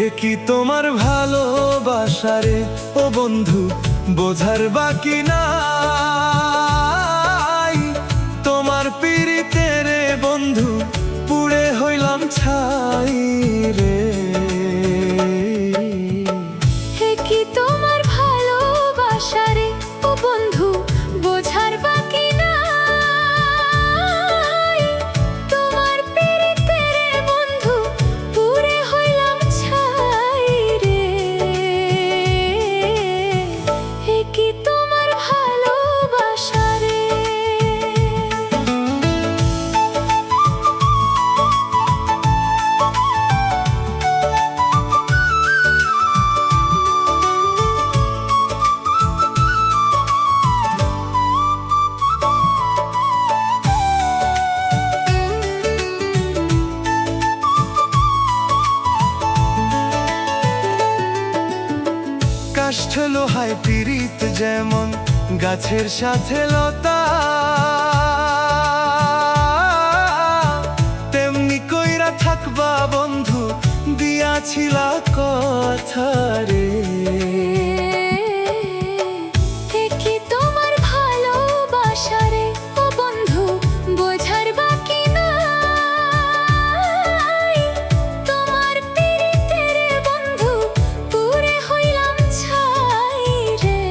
এ কি তোমার ভালোবাসারে ও বন্ধু, বোঝার বাকি নাই। তোমার পিরিতে রে বন্ধু, পুড়ে হইলাম ছাই রে। এ কি তোমার ভালোবাসারে ও বন্ধু, বোঝার বাকি নাই। তোমার পিরিতে রে বন্ধু, পুড়ে হইলাম ছাই রে। এ কি তোমার ভালোবাসারে। কাষ্ঠ লোহায় পিরিত যেমন গাছের সাথে লতা, তেমনি কইরা থাকবা বন্ধু, দিয়াছিলা কথা রে। এ কি তোমার ভালোবাসারে ও বন্ধু, বোঝার বাকি নাই। তোমার পিরিতে রে বন্ধু, পুড়ে হইলাম ছাই রে।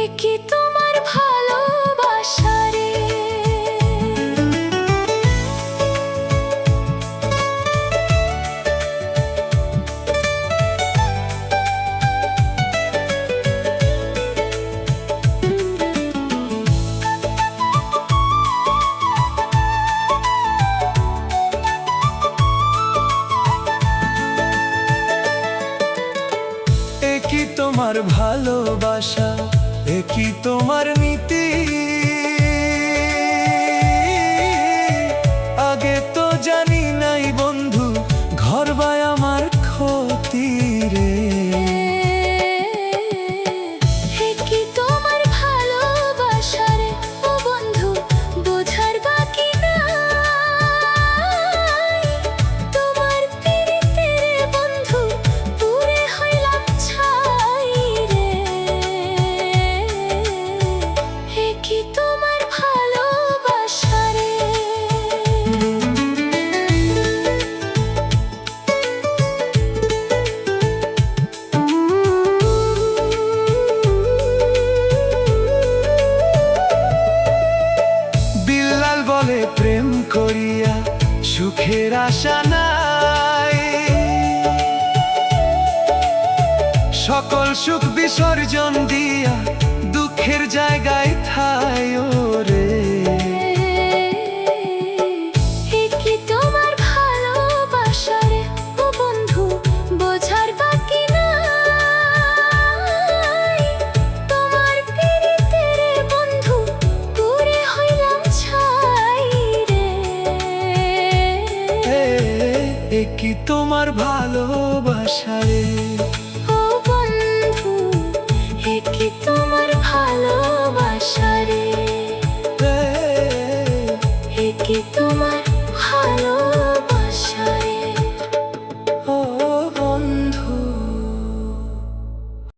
এ কি তোমার ভালোবাসারে। এ কি তোমার ভালোবাসা, এ কি তোমার নীতি। আগে তো জানি নাই বন্ধু, ঘর বায় আমার ক্ষতি রে। এ কি তোমার ভালোবাসারে ও বন্ধু, বোঝার বাকি নাই। তোমার পিরিতে রে বন্ধু, পুড়ে হইলাম ছাই রে। এ কি তোমার ভালোবাসারে। বিল্লাল বলে প্রেম করিয়া সুখের আশা নাই, সকল সুখ বিসর্জন দিয়া দুঃখের জায়গায় ঠাই রে। এ কি তোমার ভালোবাসারে ও বন্ধু, বোঝার বাকি নাই। তোমার পিরিতে রে বন্ধু, পুড়ে হইলাম ছাই রে। এ কি তোমার ভালোবাসা রে। ও বন্ধু, এ কি তোমার ভালোবাসারে। এ কি তোমার